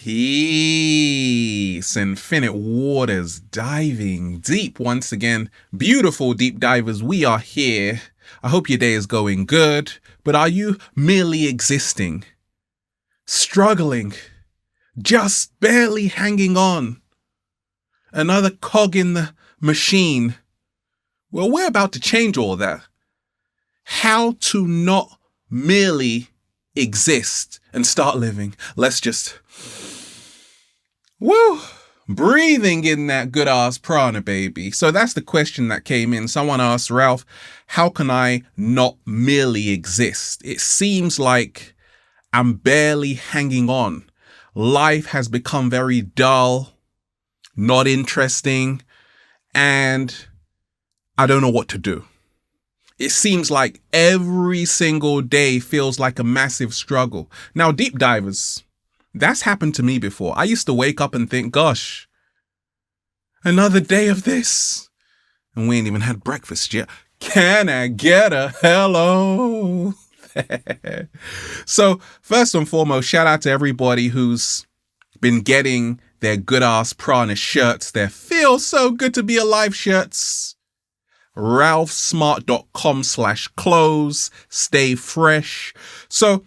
Peace, infinite waters, diving deep once again. Beautiful deep divers, we are here. I hope your day is going good, but are you merely existing? Struggling? Just barely hanging on? Another cog in the machine? Well, we're about to change all that. How to not merely exist and start living. Let's just breathing in that good ass prana, baby. So that's the question that came in. Someone asked, Ralph, how can I not merely exist? It seems like I'm barely hanging on. Life has become very dull, not interesting, and I don't know what to do. It seems like every single day feels like a massive struggle. Now, deep divers, that's happened to me before. I used to wake up and think, gosh, another day of this. And we ain't even had breakfast yet. Can I get a hello? So first and foremost, shout out to everybody who's been getting their good ass prana shirts, their feel so good to be alive shirts. ralphsmart.com/clothes. Stay fresh. So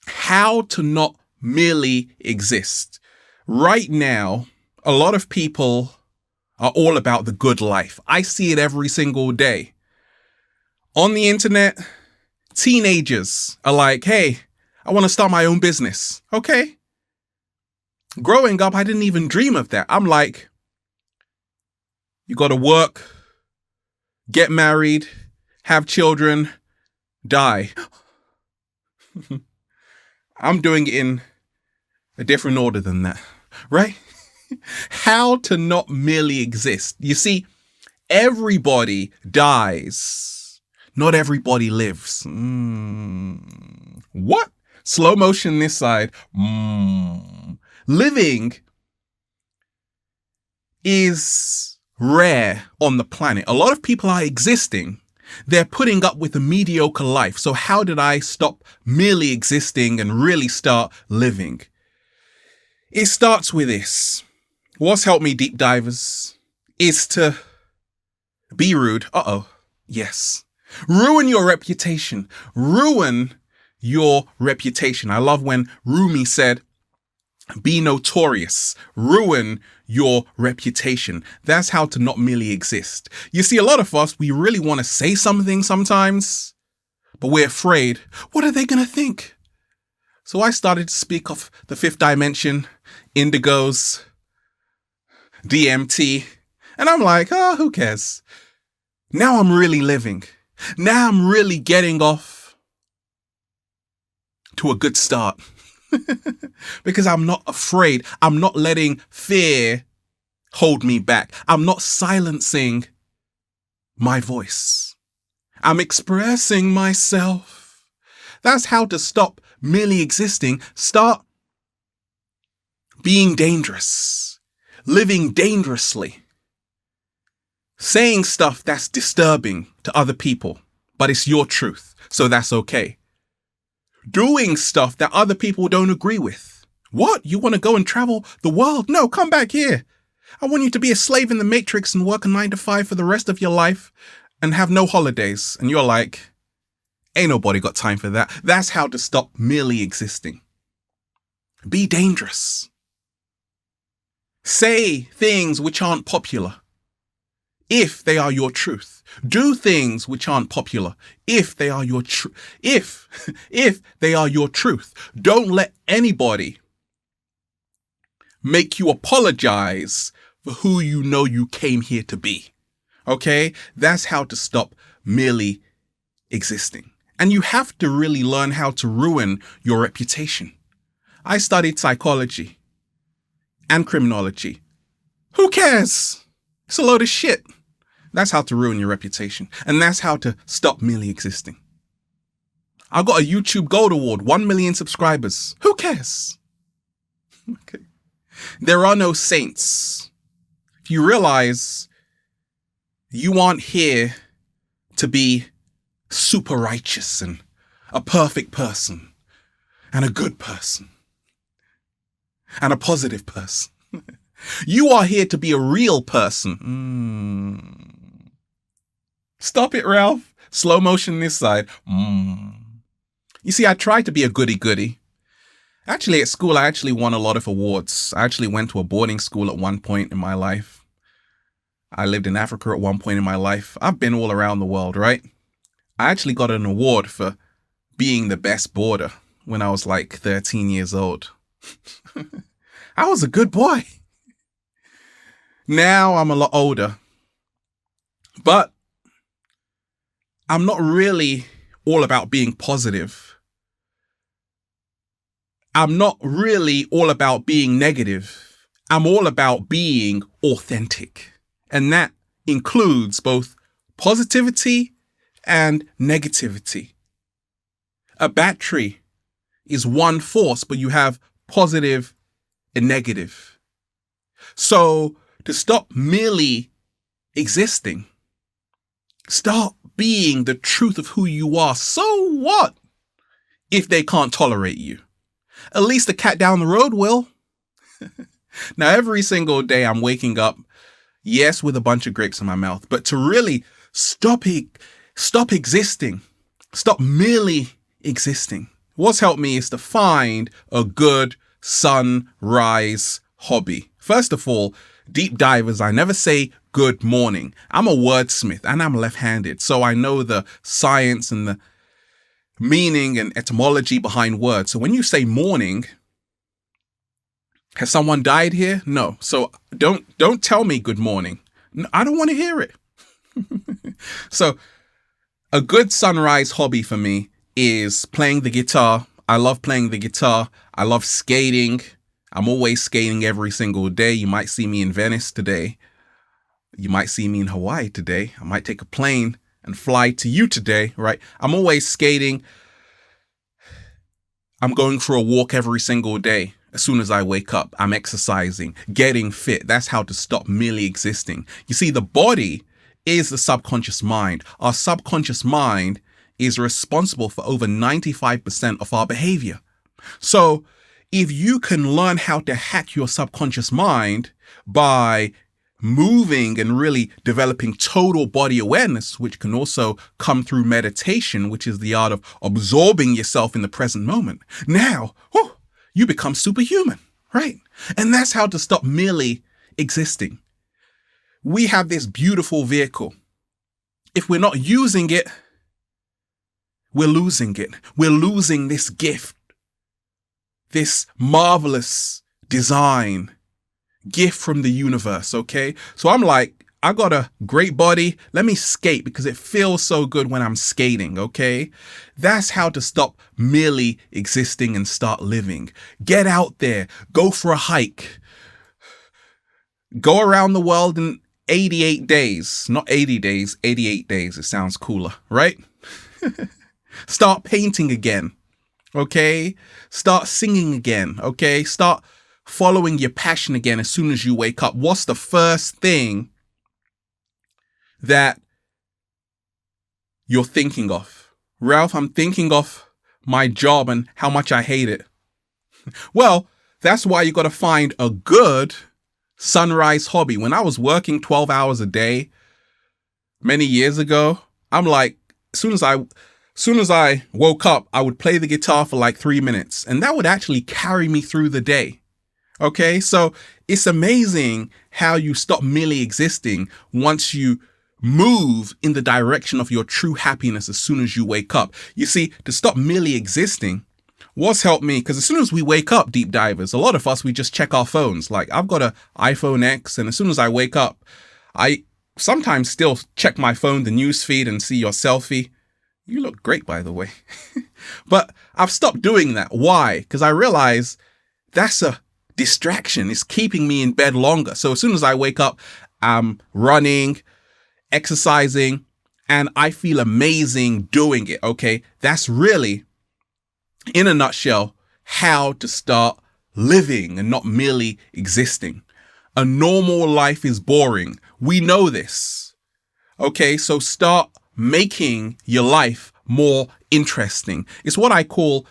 how to not merely exist. Right now, a lot of people are all about the good life. I see it every single day. On the internet, teenagers are like, hey, I want to start my own business. Okay. Growing up, I didn't even dream of that. I'm like, you got to work, get married, have children, die. I'm doing it in a different order than that, right? How to not merely exist. You see, everybody dies. Not everybody lives. What? Slow motion this side. Living is rare on the planet. A lot of people are existing. They're putting up with a mediocre life. So how did I stop merely existing and really start living? It starts with this. What's helped me, deep divers, is to be rude. Yes. Ruin your reputation. Ruin your reputation. I love when Rumi said, be notorious. Ruin your reputation. That's how to not merely exist. You see, a lot of us, we really want to say something sometimes, but we're afraid. What are they going to think? So I started to speak of the fifth dimension, indigos, DMT, and I'm like, who cares? Now I'm really living. Now I'm really getting off to a good start. Because I'm not afraid. I'm not letting fear hold me back. I'm not silencing my voice. I'm expressing myself. That's how to stop merely existing. Start being dangerous. Living dangerously. Saying stuff that's disturbing to other people, but it's your truth, so that's okay. Doing stuff that other people don't agree with. What? You want to go and travel the world? No, come back here. I want you to be a slave in the matrix and work a 9-to-5 for the rest of your life and have no holidays. And you're like, ain't nobody got time for that. That's how to stop merely existing. Be dangerous. Say things which aren't popular, if they are your truth. Do things which aren't popular, if they are your if they are your truth. Don't let anybody make you apologize for who you know you came here to be. Okay? That's how to stop merely existing. And you have to really learn how to ruin your reputation. I studied psychology and criminology. Who cares? It's a load of shit. That's how to ruin your reputation. And that's how to stop merely existing. I got a YouTube Gold Award, 1 million subscribers. Who cares? Okay. There are no saints. If you realize you aren't here to be super righteous and a perfect person and a good person. and a positive person. You are here to be a real person. Stop it, Ralph. Slow motion this side. You see, I tried to be a goody-goody. Actually, at school, I actually won a lot of awards. I actually went to a boarding school at one point in my life. I lived in Africa at one point in my life. I've been all around the world, right? I actually got an award for being the best boarder when I was like 13 years old. I was a good boy. Now I'm a lot older. But I'm not really all about being positive. I'm not really all about being negative. I'm all about being authentic. And that includes both positivity and negativity. A battery is one force, but you have positive and negative. So to stop merely existing, start being the truth of who you are. So what if they can't tolerate you? At least the cat down the road will. Now, every single day I'm waking up, yes, with a bunch of grapes in my mouth, but to really stop existing, stop merely existing. What's helped me is to find a good sunrise hobby. First of all, deep divers, I never say good morning. I'm a wordsmith and I'm left-handed, so I know the science and the meaning and etymology behind words. So when you say morning, has someone died here? No. So don't tell me good morning. No, I don't want to hear it. So a good sunrise hobby for me is playing the guitar. I love playing the guitar. I love skating. I'm always skating every single day. You might see me in Venice today. You might see me in Hawaii today. I might take a plane and fly to you today, right? I'm always skating. I'm going for a walk every single day. As soon as I wake up, I'm exercising, getting fit. That's how to stop merely existing. You see, the body is the subconscious mind. Our subconscious mind is responsible for over 95% of our behavior. So if you can learn how to hack your subconscious mind by moving and really developing total body awareness, which can also come through meditation, which is the art of absorbing yourself in the present moment. Now, you become superhuman, right? And that's how to stop merely existing. We have this beautiful vehicle. If we're not using it, we're losing it. We're losing this gift, this marvelous design, gift from the universe, okay? So I'm like, I got a great body. Let me skate because it feels so good when I'm skating, okay? That's how to stop merely existing and start living. Get out there. Go for a hike. Go around the world in 88 days. Not 80 days, 88 days. It sounds cooler, right? Start painting again, okay? Start singing again, okay? Start following your passion again as soon as you wake up. What's the first thing that you're thinking of? Ralph, I'm thinking of my job and how much I hate it. Well, that's why you got to find a good sunrise hobby. When I was working 12 hours a day many years ago, I'm like, as soon as I woke up, I would play the guitar for like 3 minutes, and that would actually carry me through the day. Okay, so it's amazing how you stop merely existing once you move in the direction of your true happiness as soon as you wake up. You see, to stop merely existing, what's helped me, because as soon as we wake up, deep divers, a lot of us, we just check our phones. Like, I've got an iPhone X, and as soon as I wake up, I sometimes still check my phone, the news feed, and see your selfie. You look great, by the way. But I've stopped doing that. Why? Because I realize that's a distraction. It's keeping me in bed longer. So as soon as I wake up, I'm running, exercising, and I feel amazing doing it. Okay. That's really, in a nutshell, how to start living and not merely existing. A normal life is boring. We know this. Okay. So start making your life more interesting. It's what I call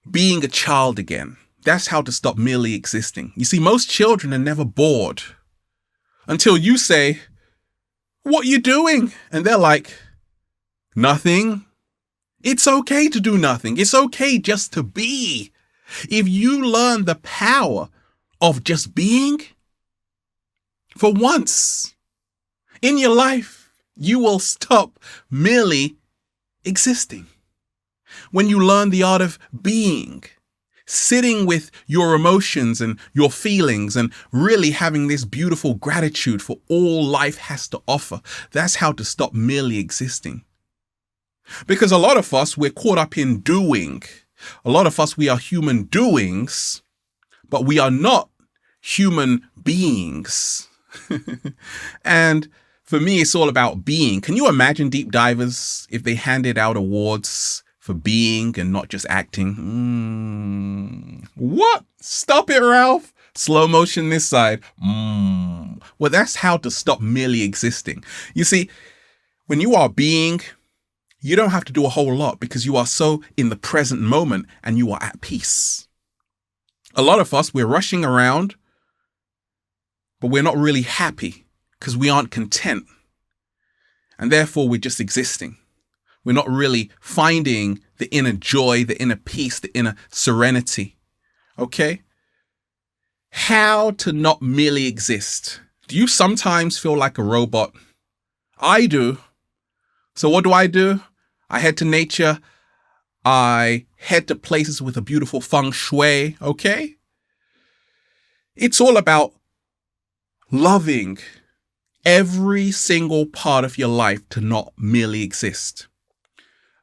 being a child again. That's how to stop merely existing. You see, most children are never bored until you say, "What you doing?" And they're like, "Nothing." It's okay to do nothing. It's okay just to be. If you learn the power of just being, for once in your life, you will stop merely existing. When you learn the art of being, sitting with your emotions and your feelings and really having this beautiful gratitude for all life has to offer, that's how to stop merely existing. Because a lot of us, we're caught up in doing. A lot of us, we are human doings, but we are not human beings. And for me, it's all about being. Can you imagine deep divers if they handed out awards for being and not just acting? What? Stop it, Ralph. Slow motion this side. Well, that's how to stop merely existing. You see, when you are being, you don't have to do a whole lot because you are so in the present moment and you are at peace. A lot of us, we're rushing around, but we're not really happy because we aren't content. And therefore, we're just existing. We're not really finding the inner joy, the inner peace, the inner serenity. Okay? How to not merely exist. Do you sometimes feel like a robot? I do. So what do? I head to nature. I head to places with a beautiful feng shui, okay? It's all about loving every single part of your life to not merely exist.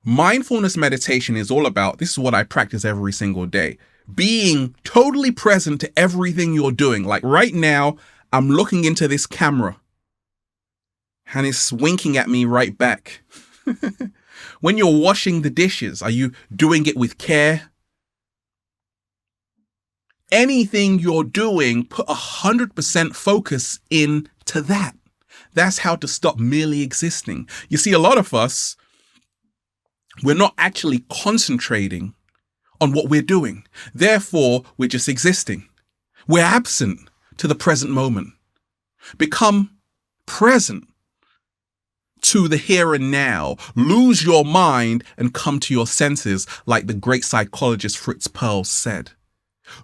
Mindfulness meditation is all about, this is what I practice every single day, being totally present to everything you're doing. Like right now, I'm looking into this camera and it's winking at me right back. When you're washing the dishes, are you doing it with care? Anything you're doing, put 100% focus into that. That's how to stop merely existing. You see, a lot of us, we're not actually concentrating on what we're doing. Therefore, we're just existing. We're absent to the present moment. Become present to the here and now. Lose your mind and come to your senses, like the great psychologist Fritz Perls said.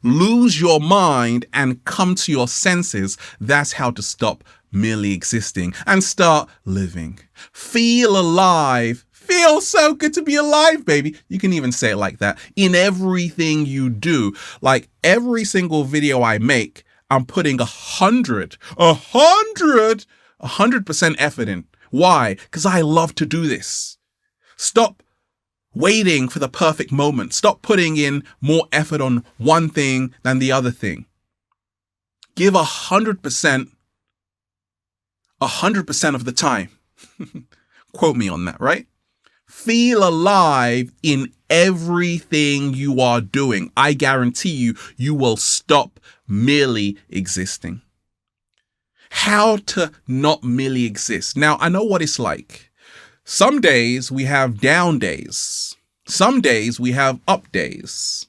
Lose your mind and come to your senses. That's how to stop merely existing and start living. Feel alive. Feel so good to be alive, baby. You can even say it like that. In everything you do, like every single video I make, I'm putting 100% effort in. Why? Because I love to do this. Stop waiting for the perfect moment. Stop putting in more effort on one thing than the other thing. Give 100% of the time. Quote me on that, right? Feel alive in everything you are doing. I guarantee you, you will stop merely existing. How to not merely exist. Now, I know what it's like. Some days we have down days. Some days we have up days.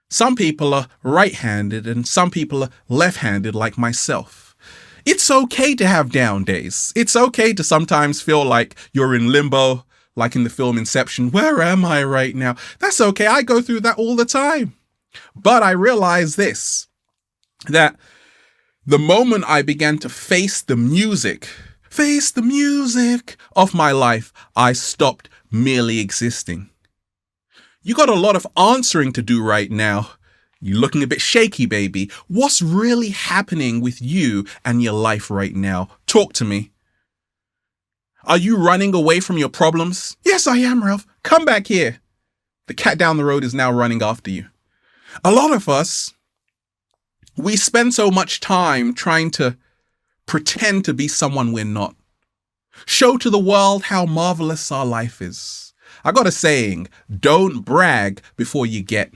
Some people are right-handed and some people are left-handed like myself. It's okay to have down days. It's okay to sometimes feel like you're in limbo, like in the film Inception. Where am I right now? That's okay. I go through that all the time. But I realized this, that the moment I began to face the music of my life, I stopped merely existing. You got a lot of answering to do right now. You're looking a bit shaky, baby. What's really happening with you and your life right now? Talk to me. Are you running away from your problems? Yes, I am, Ralph. Come back here. The cat down the road is now running after you. A lot of us, we spend so much time trying to pretend to be someone we're not. Show to the world how marvelous our life is. I got a saying, don't brag before you get.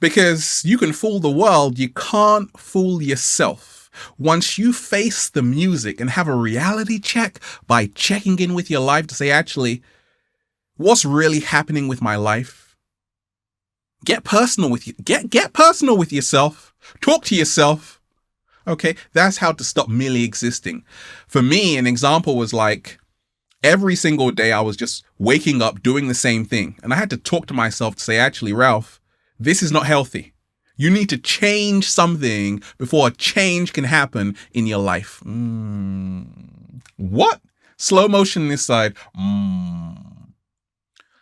Because you can fool the world, you can't fool yourself. Once you face the music and have a reality check by checking in with your life to say, actually, what's really happening with my life? Get personal with you. Get personal with yourself. Talk to yourself. Okay, that's how to stop merely existing. For me, an example was like every single day I was just waking up doing the same thing. And I had to talk to myself to say, actually, Ralph, this is not healthy. You need to change something before a change can happen in your life. What? Slow motion this side.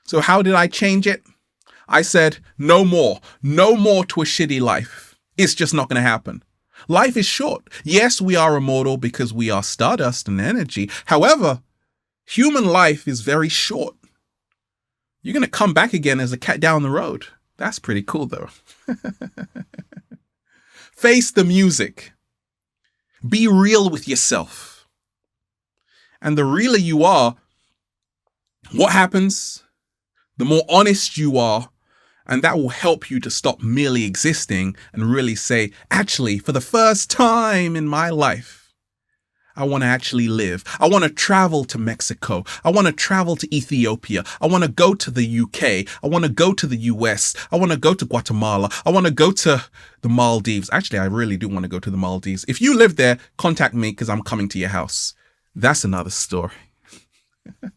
So how did I change it? I said, no more to a shitty life. It's just not going to happen. Life is short. Yes, we are immortal because we are stardust and energy. However, human life is very short. You're going to come back again as a cat down the road. That's pretty cool, though. Face the music. Be real with yourself. And the realer you are, what happens? The more honest you are, and that will help you to stop merely existing and really say, actually, for the first time in my life, I want to actually live. I want to travel to Mexico. I want to travel to Ethiopia. I want to go to the UK. I want to go to the US. I want to go to Guatemala. I want to go to the Maldives. Actually, I really do want to go to the Maldives. If you live there, contact me because I'm coming to your house. That's another story.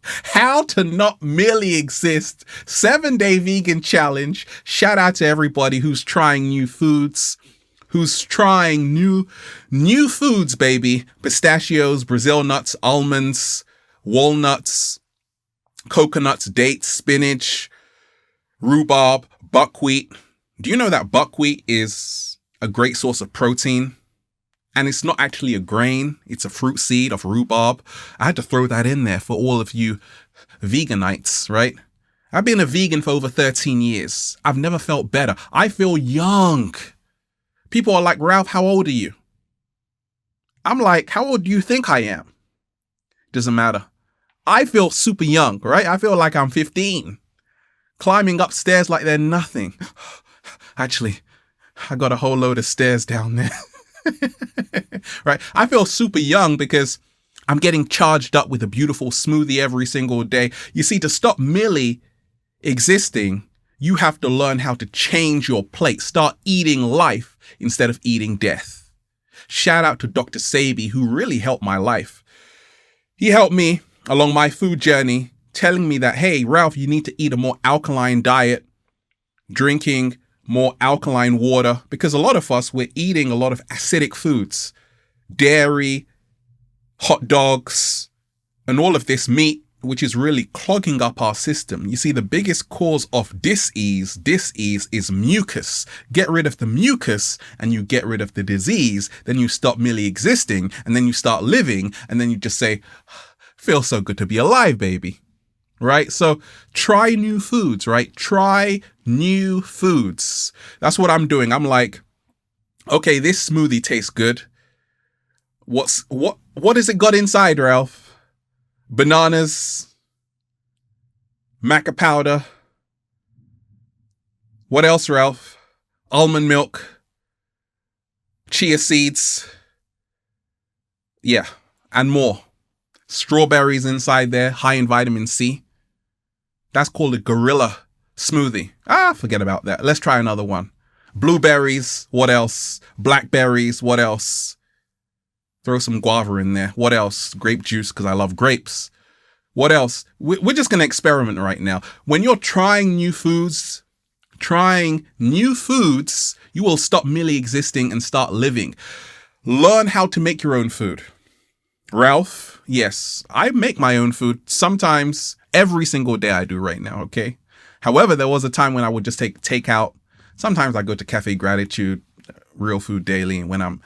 How to not merely exist. 7-day vegan challenge. Shout out to everybody who's trying new foods. Who's trying new foods, baby. Pistachios, Brazil nuts, almonds, walnuts, coconuts, dates, spinach, rhubarb, buckwheat. Do you know that buckwheat is a great source of protein? And it's not actually a grain. It's a fruit seed of rhubarb. I had to throw that in there for all of you veganites, right? I've been a vegan for over 13 years. I've never felt better. I feel young. People are like, Ralph, how old are you? I'm like, how old do you think I am? Doesn't matter. I feel super young, right? I feel like I'm 15. Climbing upstairs like they're nothing. Actually, I got a whole load of stairs down there. Right? I feel super young because I'm getting charged up with a beautiful smoothie every single day. You see, to stop merely existing, you have to learn how to change your plate. Start eating life instead of eating death. Shout out to Dr. Sabi, who really helped my life. He helped me along my food journey, telling me that, hey, Ralph, you need to eat a more alkaline diet, drinking more alkaline water, because a lot of us, we're eating a lot of acidic foods, dairy, hot dogs, and all of this meat, which is really clogging up our system. You see, the biggest cause of dis-ease is mucus. Get rid of the mucus and you get rid of the disease. Then you stop merely existing and then you start living and then you just say, feels so good to be alive, baby. Right? So try new foods, right? Try new foods. That's what I'm doing. I'm like, okay, this smoothie tastes good. What has it got inside, Ralph? Bananas, maca powder. What else, Ralph? Almond milk, chia seeds. Yeah, and more. Strawberries inside there, high in vitamin C. That's called a gorilla smoothie. Forget about that. Let's try another one. Blueberries, what else? Blackberries, what else? Throw some guava in there. What else? Grape juice, because I love grapes. What else? We're just going to experiment right now. When you're trying new foods, you will stop merely existing and start living. Learn how to make your own food. Ralph, yes, I make my own food sometimes, every single day I do right now, okay? However, there was a time when I would just take takeout. Sometimes I go to Cafe Gratitude, Real Food Daily, when I'm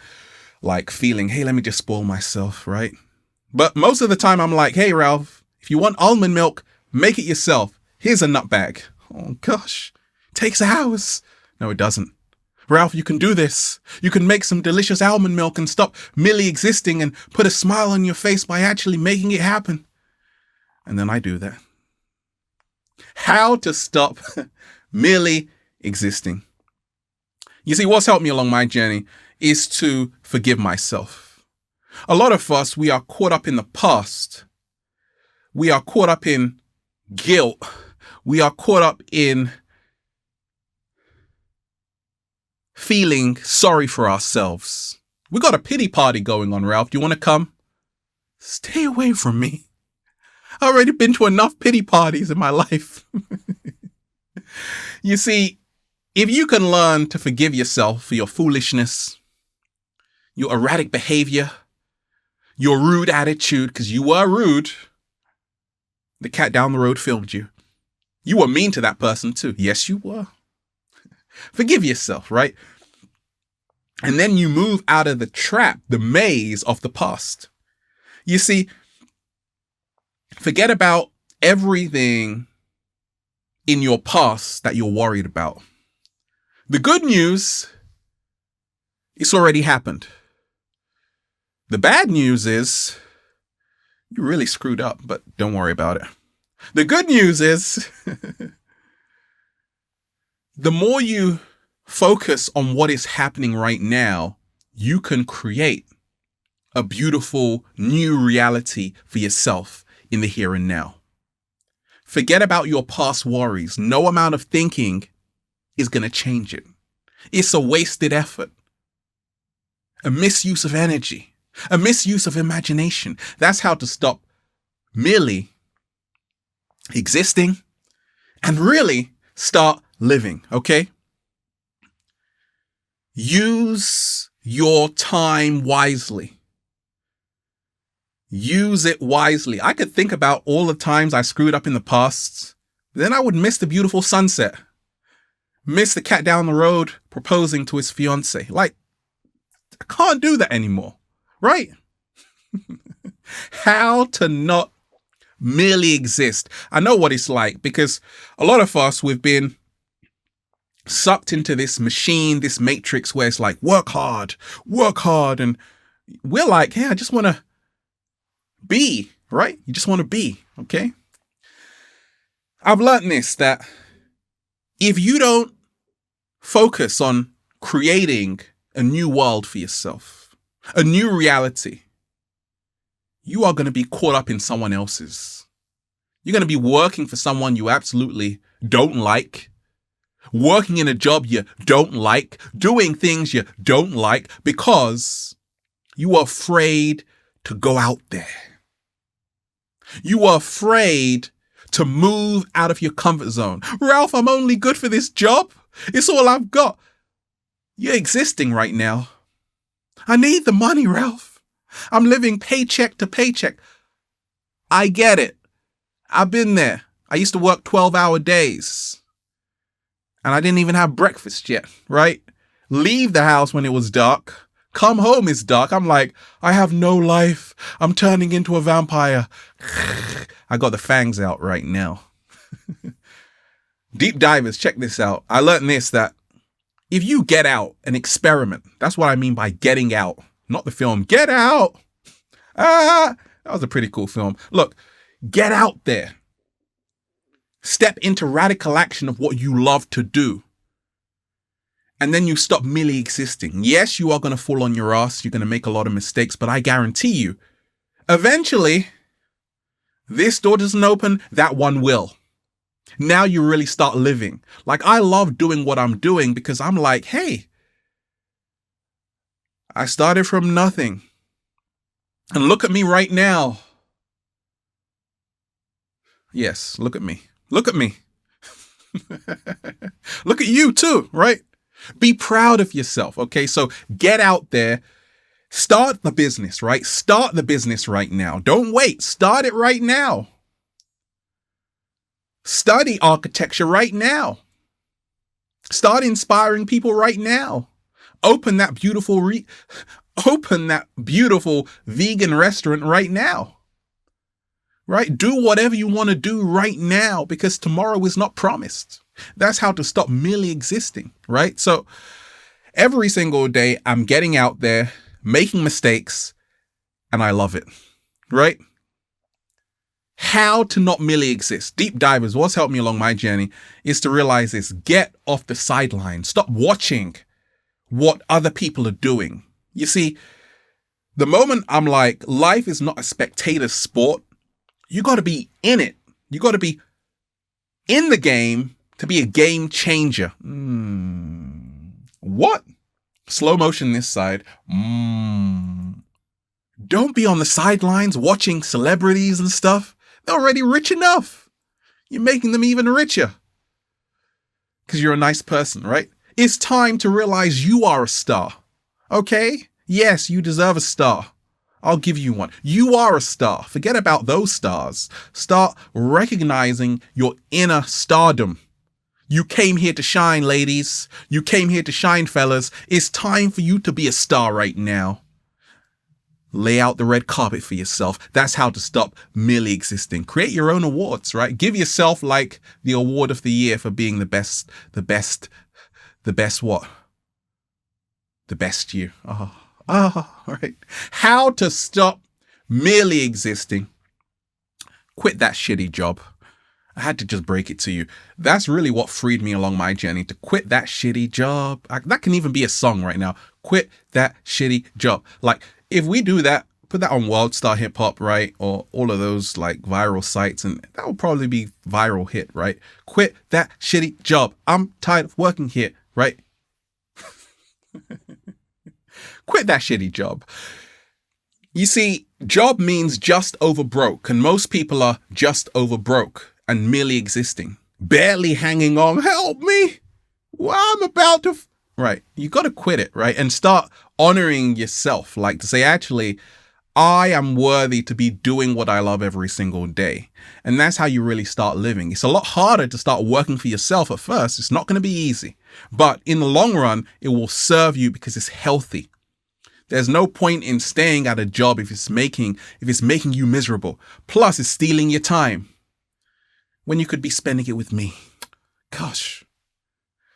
like feeling, hey, let me just spoil myself, right? But most of the time I'm like, hey, Ralph, if you want almond milk, make it yourself. Here's a nut bag. Oh, gosh, takes hours. No, it doesn't. Ralph, you can do this. You can make some delicious almond milk and stop merely existing and put a smile on your face by actually making it happen. And then I do that. How to stop merely existing. You see, what's helped me along my journey is to forgive myself. A lot of us, we are caught up in the past. We are caught up in guilt. We are caught up in feeling sorry for ourselves. We got a pity party going on, Ralph. Do you want to come? Stay away from me. I've already been to enough pity parties in my life. You see, if you can learn to forgive yourself for your foolishness, your erratic behavior, your rude attitude, because you were rude. The cat down the road filmed you. You were mean to that person too. Yes, you were. Forgive yourself, right? And then you move out of the trap, the maze of the past. You see, forget about everything in your past that you're worried about. The good news, it's already happened. The bad news is you really screwed up, but don't worry about it. The good news is the more you focus on what is happening right now, you can create a beautiful new reality for yourself in the here and now. Forget about your past worries. No amount of thinking is going to change it. It's a wasted effort, a misuse of energy, a misuse of imagination. That's how to stop merely existing and really start living, okay? Use your time wisely. Use it wisely. I could think about all the times I screwed up in the past. Then I would miss the beautiful sunset. Miss the cat down the road proposing to his fiance. Like, I can't do that anymore, right? How to not merely exist. I know what it's like because a lot of us, we've been sucked into this machine, this matrix where it's like, work hard. And we're like, hey, I just want to be, right? You just want to be, okay? I've learned this, that if you don't focus on creating a new world for yourself, a new reality, you are going to be caught up in someone else's. You're going to be working for someone you absolutely don't like, working in a job you don't like, doing things you don't like because you are afraid to go out there. You are afraid to move out of your comfort zone. Ralph, I'm only good for this job. It's all I've got. You're existing right now. I need the money, Ralph. I'm living paycheck to paycheck. I get it. I've been there. I used to work 12-hour days. And I didn't even have breakfast yet, right? Leave the house when it was dark. Come home, it's dark. I'm like, I have no life. I'm turning into a vampire. I got the fangs out right now. Deep divers, check this out. I learned this, that if you get out and experiment, that's what I mean by getting out, not the film Get Out. That was a pretty cool film. Look, get out there. Step into radical action of what you love to do. And then you stop merely existing. Yes, you are going to fall on your ass. You're going to make a lot of mistakes, but I guarantee you, eventually, this door doesn't open, that one will. Now you really start living. Like, I love doing what I'm doing because I'm like, hey, I started from nothing. And look at me right now. Yes, look at me. Look at me. Look at you too, right? Be proud of yourself, okay? So get out there. Start the business, right? Start the business right now. Don't wait. Start it right now. Study architecture right now. Start inspiring people right now. Open that beautiful vegan restaurant right now. Right? Do whatever you want to do right now because tomorrow is not promised. That's how to stop merely existing, right? So every single day I'm getting out there, making mistakes, and I love it, right? How to not merely exist. Deep divers, what's helped me along my journey is to realize this. Get off the sidelines. Stop watching what other people are doing. You see, the moment I'm like, life is not a spectator sport, you got to be in it. You got to be in the game to be a game changer. What? Slow motion this side. Don't be on the sidelines watching celebrities and stuff. They're already rich enough. You're making them even richer. Because you're a nice person, right? It's time to realize you are a star. Okay? Yes, you deserve a star. I'll give you one. You are a star. Forget about those stars. Start recognizing your inner stardom. You came here to shine, ladies. You came here to shine, fellas. It's time for you to be a star right now. Lay out the red carpet for yourself. That's how to stop merely existing. Create your own awards, right? Give yourself like the award of the year for being the best what? The best you. Right. How to stop merely existing. Quit that shitty job. I had to just break it to you. That's really what freed me along my journey, to quit that shitty job. That can even be a song right now. Quit that shitty job. Like, if we do that, put that on World Star Hip Hop, right? Or all of those like viral sites, and that will probably be viral hit, right? Quit that shitty job. I'm tired of working here, right? Quit that shitty job. You see, job means just over broke, and most people are just over broke and merely existing, barely hanging on. Help me. Well, I'm about to... Right. You got to quit it, right? And start honoring yourself. Like to say, actually, I am worthy to be doing what I love every single day. And that's how you really start living. It's a lot harder to start working for yourself at first. It's not going to be easy. But in the long run, it will serve you because it's healthy. There's no point in staying at a job if it's making you miserable. Plus, it's stealing your time when you could be spending it with me. Gosh.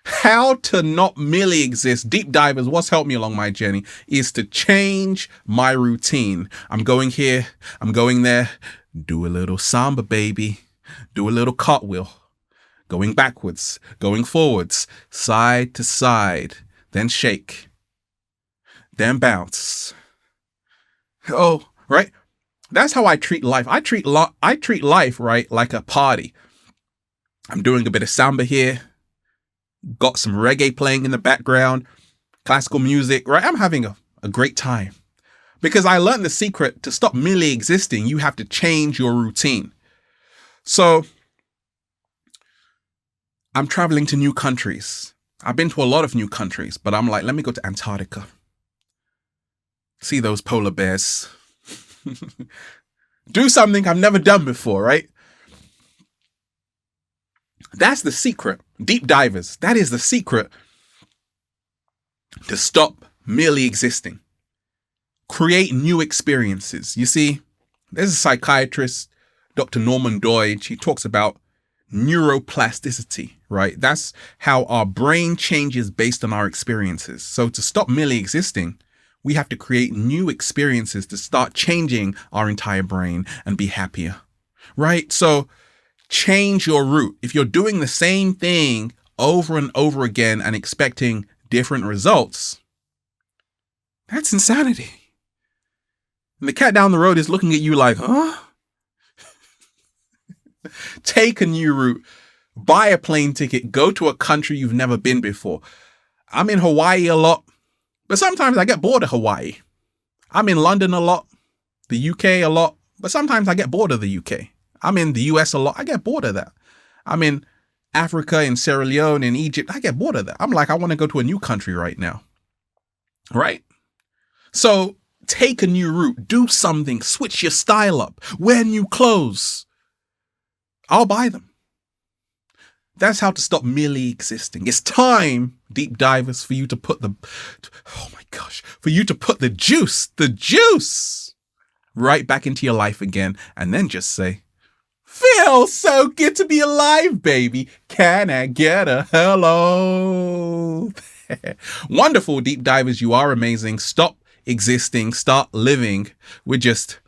How to not merely exist. Deep divers, what's helped me along my journey is to change my routine. I'm going here, I'm going there. Do a little samba, baby. Do a little cartwheel. Going backwards, going forwards, side to side, then shake, then bounce. Oh, right? That's how I treat life. I treat life, right, like a party. I'm doing a bit of samba here. Got some reggae playing in the background, classical music, right? I'm having a great time because I learned the secret to stop merely existing. You have to change your routine. So I'm traveling to new countries. I've been to a lot of new countries, but I'm like, let me go to Antarctica. See those polar bears. Do something I've never done before, right? That's the secret. Deep divers, that is the secret to stop merely existing. Create new experiences. You see, there's a psychiatrist, Dr. Norman Doidge. He talks about neuroplasticity, right? That's how our brain changes based on our experiences. So to stop merely existing, we have to create new experiences to start changing our entire brain and be happier, right? So change your route. If you're doing the same thing over and over again and expecting different results, that's insanity. And the cat down the road is looking at you like, huh? Take a new route, buy a plane ticket, go to a country you've never been before. I'm in Hawaii a lot, but sometimes I get bored of Hawaii. I'm in London a lot, the UK a lot, but sometimes I get bored of the UK. I'm in the US a lot. I get bored of that. I'm in Africa, in Sierra Leone, in Egypt. I get bored of that. I'm like, I want to go to a new country right now. Right? So take a new route. Do something. Switch your style up. Wear new clothes. I'll buy them. That's how to stop merely existing. It's time, deep divers, for you to put the juice right back into your life again, and then just say, feels so good to be alive, baby. Can I get a hello? Wonderful, deep divers. You are amazing. Stop existing. Start living. We're just,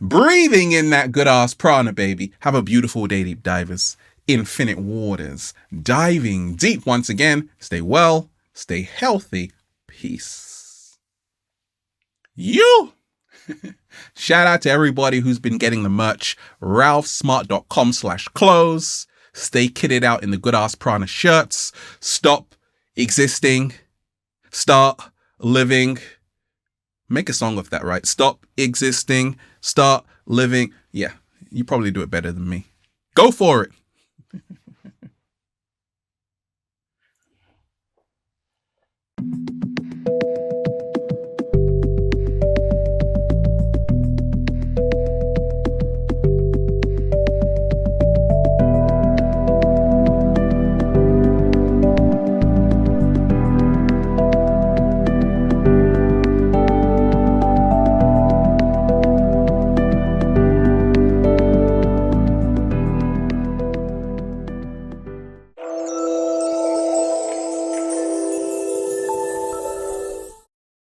breathing in that good ass prana, baby. Have a beautiful day, deep divers. Infinite waters. Diving deep once again. Stay well. Stay healthy. Peace. You. Shout out to everybody who's been getting the merch. ralphsmart.com/clothes. Stay kitted out in the good ass Prana shirts. Stop existing. Start living. Make a song of that, right? Stop existing. Start living. Yeah, you probably do it better than me. Go for it.